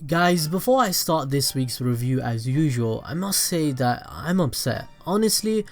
Guys, before I start this week's review as usual, I must say that I'm upset. Honestly,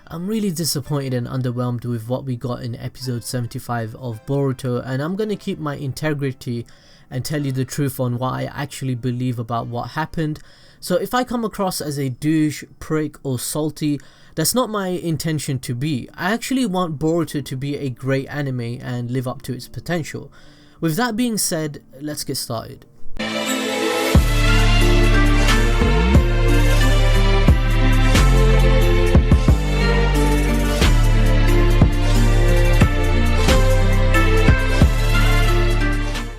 I'm really disappointed and underwhelmed with what we got in episode 75 of Boruto, and I'm gonna keep my integrity and tell you the truth on what I actually believe about what happened. So if I come across as a douche, prick or salty, that's not my intention to be. I actually want Boruto to be a great anime and live up to its potential. With that being said, let's get started.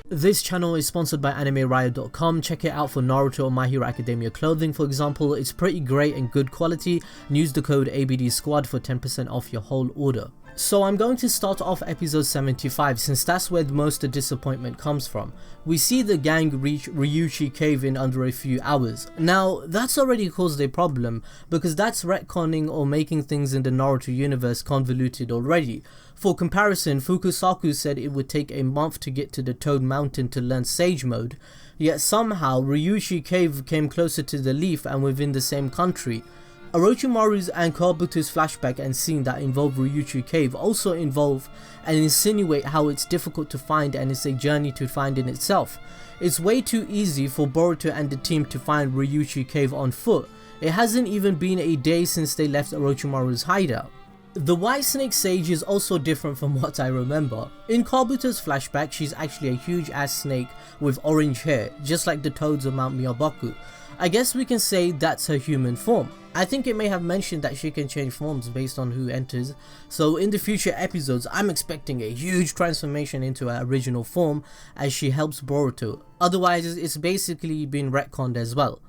This channel is sponsored by AnimeRiot.com. Check it out for Naruto or My Hero Academia clothing, for example. It's pretty great and good quality. Use the code ABDSQUAD for 10% off your whole order. So I'm going to start off episode 75 since that's where most of the disappointment comes from. We see the gang reach Ryuchi Cave in under a few hours. Now that's already caused a problem because that's retconning or making things in the Naruto universe convoluted already. For comparison, Fukusaku said it would take a month to get to the Toad Mountain to learn Sage Mode, yet somehow Ryuchi Cave came closer to the Leaf and within the same country. Orochimaru's and Kabuto's flashback and scene that involve Ryuchi Cave also involve and insinuate how it's difficult to find and it's a journey to find in itself. It's way too easy for Boruto and the team to find Ryuchi Cave on foot. It hasn't even been a day since they left Orochimaru's hideout. The White Snake Sage is also different from what I remember. In Kabuto's flashback, she's actually a huge ass snake with orange hair, just like the toads of Mount Miyaboku. I guess we can say that's her human form. I think it may have mentioned that she can change forms based on who enters, so in the future episodes I'm expecting a huge transformation into her original form as she helps Boruto, otherwise it's basically been retconned as well.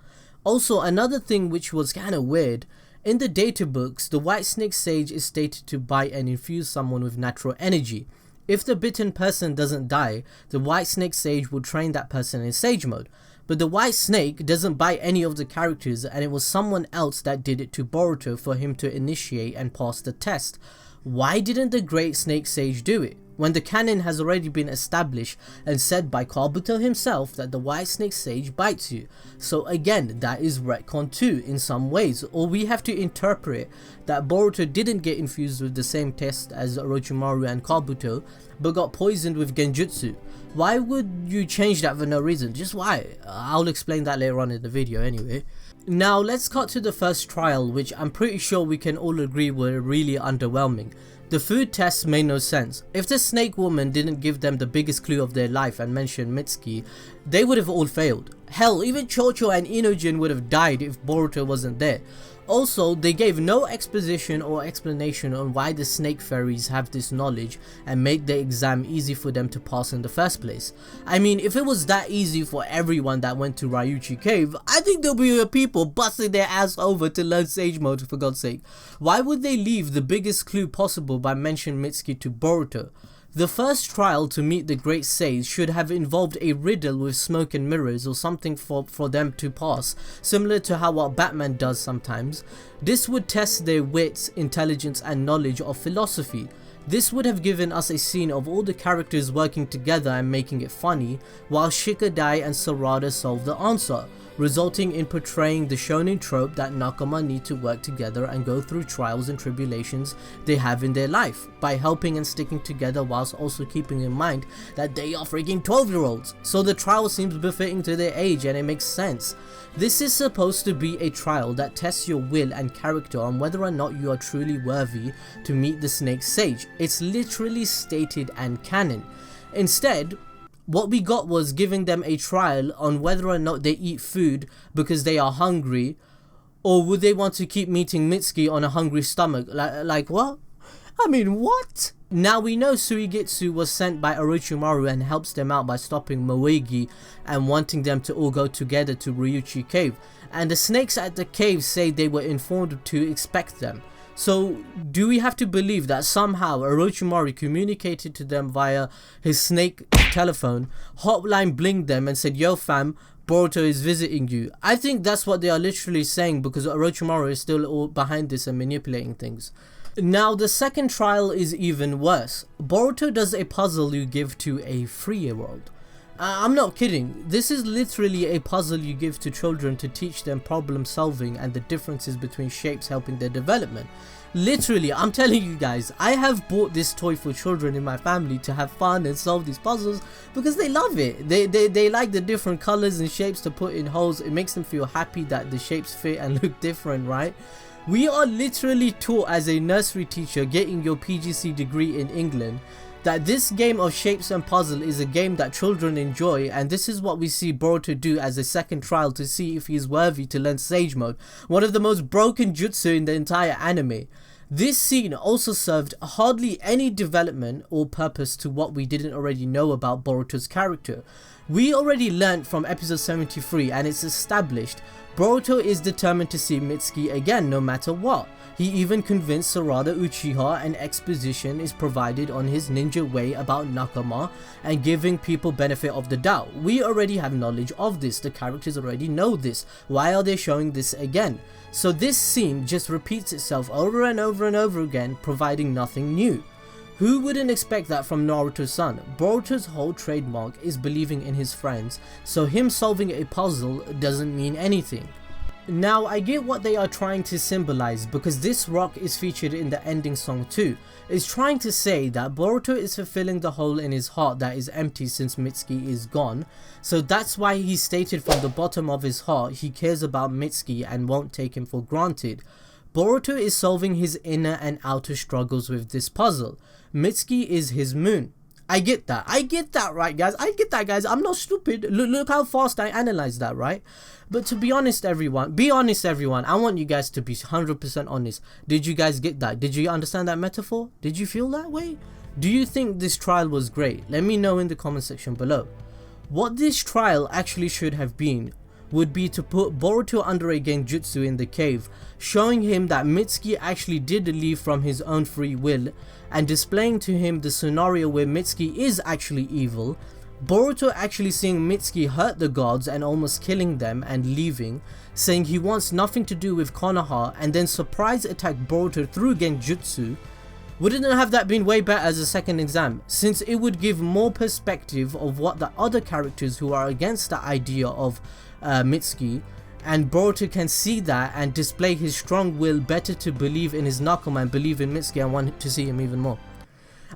Also, another thing which was kinda weird, in the data books the White Snake Sage is stated to bite and infuse someone with natural energy. If the bitten person doesn't die, the White Snake Sage will train that person in Sage Mode. But the White Snake doesn't bite any of the characters and it was someone else that did it to Boruto for him to initiate and pass the test. Why didn't the Great Snake Sage do it? When the canon has already been established and said by Kabuto himself that the White Snake Sage bites you. So again, that is retcon too in some ways, or we have to interpret that Boruto didn't get infused with the same test as Orochimaru and Kabuto, but got poisoned with genjutsu. Why would you change that for no reason? Just why? I'll explain that later on in the video anyway. Now let's cut to the first trial, which I'm pretty sure we can all agree were really underwhelming. The food tests made no sense. If the snake woman didn't give them the biggest clue of their life and mention Mitsuki, they would have all failed. Hell, even Cho-Cho and Inojin would have died if Boruto wasn't there. Also, they gave no exposition or explanation on why the snake fairies have this knowledge and make the exam easy for them to pass in the first place. I mean, if it was that easy for everyone that went to Ryuchi Cave, I think there'll be people busting their ass over to learn Sage Mode, for God's sake. Why would they leave the biggest clue possible by mentioning Mitsuki to Boruto? The first trial to meet the Great Sage should have involved a riddle with smoke and mirrors or something for them to pass, similar to how what Batman does sometimes. This would test their wits, intelligence and knowledge of philosophy. This would have given us a scene of all the characters working together and making it funny, while Shikadai and Sarada solve the answer, resulting in portraying the shonen trope that nakama need to work together and go through trials and tribulations they have in their life, by helping and sticking together whilst also keeping in mind that they are freaking 12-year-olds, so the trial seems befitting to their age and it makes sense. This is supposed to be a trial that tests your will and character on whether or not you are truly worthy to meet the Snake Sage. It's literally stated and canon. Instead, what we got was giving them a trial on whether or not they eat food because they are hungry, or would they want to keep meeting Mitsuki on a hungry stomach. Like what? I mean, what? Now we know Suigetsu was sent by Orochimaru and helps them out by stopping Moegi and wanting them to all go together to Ryuchi Cave, and the snakes at the cave say they were informed to expect them. So do we have to believe that somehow Orochimaru communicated to them via his snake telephone, hotline blinged them and said, "Yo fam, Boruto is visiting you"? I think that's what they are literally saying because Orochimaru is still all behind this and manipulating things. Now the second trial is even worse. Boruto does a puzzle you give to a 3-year-old. I'm not kidding, this is literally a puzzle you give to children to teach them problem solving and the differences between shapes helping their development. Literally, I'm telling you guys, I have bought this toy for children in my family to have fun and solve these puzzles because they love it. They like the different colors and shapes to put in holes. It makes them feel happy that the shapes fit and look different, right? We are literally taught as a nursery teacher getting your PGC degree in England that this game of shapes and puzzle is a game that children enjoy, and this is what we see Boruto do as a second trial to see if he is worthy to learn Sage Mode, one of the most broken jutsu in the entire anime. This scene also served hardly any development or purpose to what we didn't already know about Boruto's character. We already learnt from episode 73 and it's established Boruto is determined to see Mitsuki again no matter what. He even convinced Sarada Uchiha and exposition is provided on his ninja way about Nakama and giving people benefit of the doubt. We already have knowledge of this, the characters already know this. Why are they showing this again? So this scene just repeats itself over and over and over again, providing nothing new. Who wouldn't expect that from Naruto's son? Boruto's whole trademark is believing in his friends, so him solving a puzzle doesn't mean anything. Now I get what they are trying to symbolize because this rock is featured in the ending song too. It's trying to say that Boruto is fulfilling the hole in his heart that is empty since Mitsuki is gone. So that's why he stated from the bottom of his heart he cares about Mitsuki and won't take him for granted. Boruto is solving his inner and outer struggles with this puzzle. Mitsuki is his moon. I get that right guys, I get that guys, I'm not stupid. Look how fast I analyzed that, right? But to be honest everyone, I want you guys to be 100% honest. Did you guys get that? Did you understand that metaphor? Did you feel that way? Do you think this trial was great? Let me know in the comment section below. What this trial actually should have been would be to put Boruto under a genjutsu in the cave, showing him that Mitsuki actually did leave from his own free will, and displaying to him the scenario where Mitsuki is actually evil, Boruto actually seeing Mitsuki hurt the gods and almost killing them and leaving, saying he wants nothing to do with Konoha, and then surprise attack Boruto through genjutsu. Wouldn't have that been way better as a second exam, since it would give more perspective of what the other characters who are against the idea of Mitsuki, and Boruto can see that and display his strong will better to believe in his Nakama and believe in Mitsuki and want to see him even more.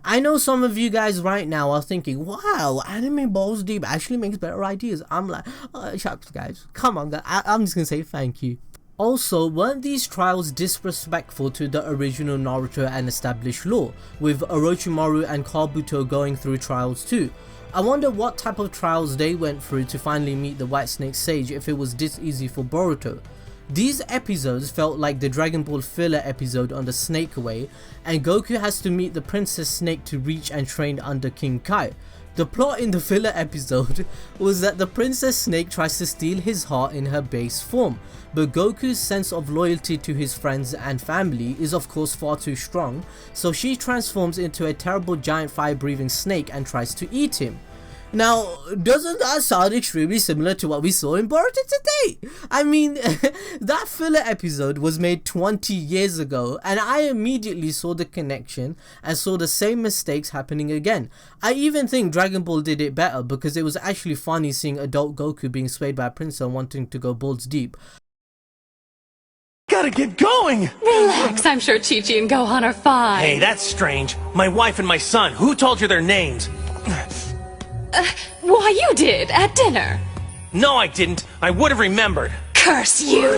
I know some of you guys right now are thinking, wow, anime balls deep actually makes better ideas. I'm like, oh, shucks guys, come on guys. I'm just gonna say thank you. Also, weren't these trials disrespectful to the original Naruto and established lore, with Orochimaru and Kabuto going through trials too? I wonder what type of trials they went through to finally meet the White Snake Sage if it was this easy for Boruto. These episodes felt like the Dragon Ball filler episode on the Snake Way, and Goku has to meet the Princess Snake to reach and train under King Kai. The plot in the filler episode was that the Princess Snake tries to steal his heart in her base form, but Goku's sense of loyalty to his friends and family is of course far too strong, so she transforms into a terrible giant fire-breathing snake and tries to eat him. Now, doesn't that sound extremely similar to what we saw in Boruto today? I mean, that filler episode was made 20 years ago, and I immediately saw the connection and saw the same mistakes happening again. I even think Dragon Ball did it better because it was actually funny seeing adult Goku being swayed by a princess and wanting to go balls deep. Gotta get going! Relax, I'm sure Chi-Chi and Gohan are fine. Hey, that's strange. My wife and my son, who told you their names? Why, you did, at dinner. No, I didn't. I would have remembered. Curse you!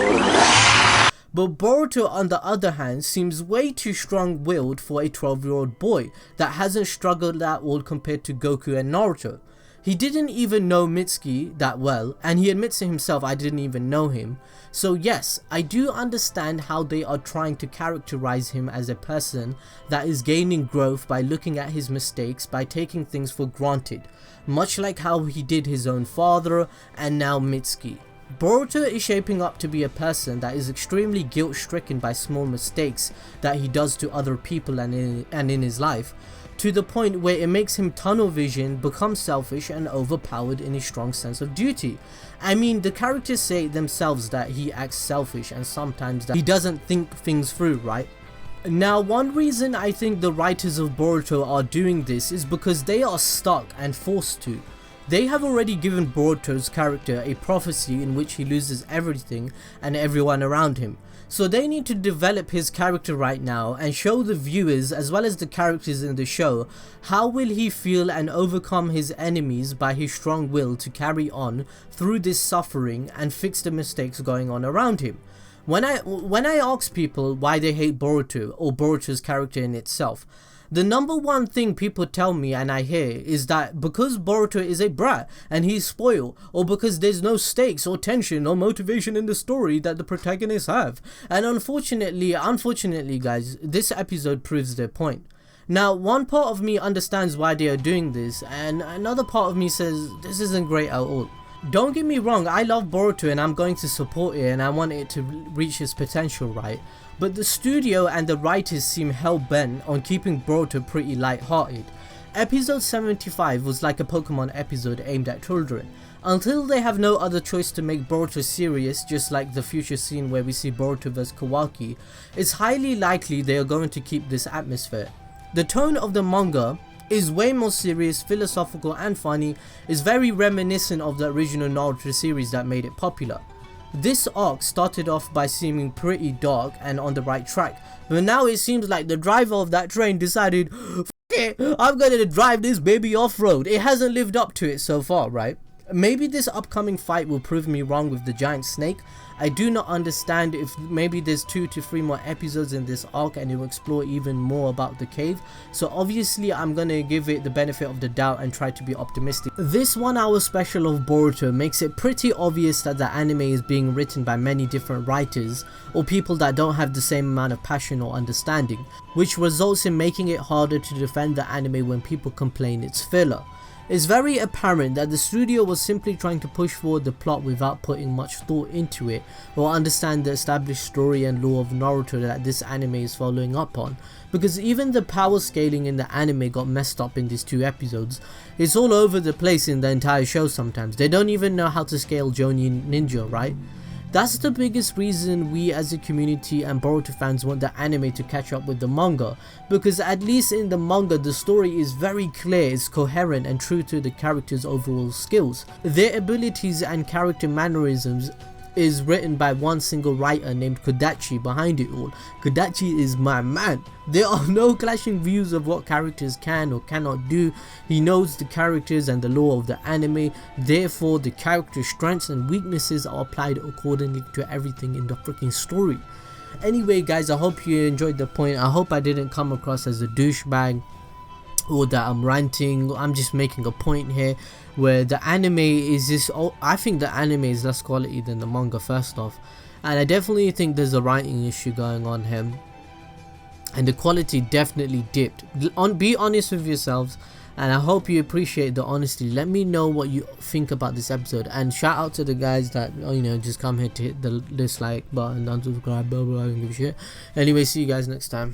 But Boruto, on the other hand, seems way too strong-willed for a 12-year-old boy that hasn't struggled at all compared to Goku and Naruto. He didn't even know Mitsuki that well, and he admits to himself, I didn't even know him. So yes, I do understand how they are trying to characterize him as a person that is gaining growth by looking at his mistakes, by taking things for granted, much like how he did his own father and now Mitsuki. Boruto is shaping up to be a person that is extremely guilt-stricken by small mistakes that he does to other people and in his life, to the point where it makes him tunnel vision, become selfish and overpowered in his strong sense of duty. I mean, the characters say themselves that he acts selfish and sometimes that he doesn't think things through, right? Now, one reason I think the writers of Boruto are doing this is because they are stuck and forced to. They have already given Boruto's character a prophecy in which he loses everything and everyone around him. So they need to develop his character right now and show the viewers as well as the characters in the show how will he feel and overcome his enemies by his strong will to carry on through this suffering and fix the mistakes going on around him. When I ask people why they hate Boruto or Boruto's character in itself, the number one thing people tell me and I hear is that because Boruto is a brat and he's spoiled, or because there's no stakes or tension or motivation in the story that the protagonists have. And unfortunately guys, this episode proves their point. Now, one part of me understands why they are doing this, and another part of me says this isn't great at all. Don't get me wrong, I love Boruto and I'm going to support it and I want it to reach its potential, right? But the studio and the writers seem hell-bent on keeping Boruto pretty light-hearted. Episode 75 was like a Pokemon episode aimed at children. Until they have no other choice to make Boruto serious, just like the future scene where we see Boruto vs Kawaki, it's highly likely they are going to keep this atmosphere. The tone of the manga is way more serious, philosophical and funny, is very reminiscent of the original Naruto series that made it popular. This arc started off by seeming pretty dark and on the right track, but now it seems like the driver of that train decided, F it, I'm gonna drive this baby off-road. It hasn't lived up to it so far, right? Maybe this upcoming fight will prove me wrong with the giant snake. I do not understand if maybe there's 2 to 3 more episodes in this arc and it will explore even more about the cave. So obviously I'm gonna give it the benefit of the doubt and try to be optimistic. This 1 hour special of Boruto makes it pretty obvious that the anime is being written by many different writers or people that don't have the same amount of passion or understanding, which results in making it harder to defend the anime when people complain it's filler. It's very apparent that the studio was simply trying to push forward the plot without putting much thought into it or understand the established story and lore of Naruto that this anime is following up on, because even the power scaling in the anime got messed up in these 2 episodes. It's all over the place in the entire show sometimes. They don't even know how to scale Jonin Ninja, right? That's the biggest reason we as a community and Boruto fans want the anime to catch up with the manga, because at least in the manga the story is very clear, it's coherent and true to the characters' overall skills. Their abilities and character mannerisms is written by one single writer named Kodachi behind it all. Kodachi is my man. There are no clashing views of what characters can or cannot do. He knows the characters and the lore of the anime, therefore the character strengths and weaknesses are applied accordingly to everything in the freaking story. Anyway guys, I hope you enjoyed the point. I hope I didn't come across as a douchebag or that I'm ranting. I'm just making a point here where the anime is just, I think the anime is less quality than the manga first off, and I definitely think there's a writing issue going on here and the quality definitely dipped. Be honest with yourselves, and I hope you appreciate the honesty. Let me know what you think about this episode, and shout out to the guys that, you know, just come here to hit the dislike button, unsubscribe, blah blah, I don't give a shit. Anyway, see you guys next time.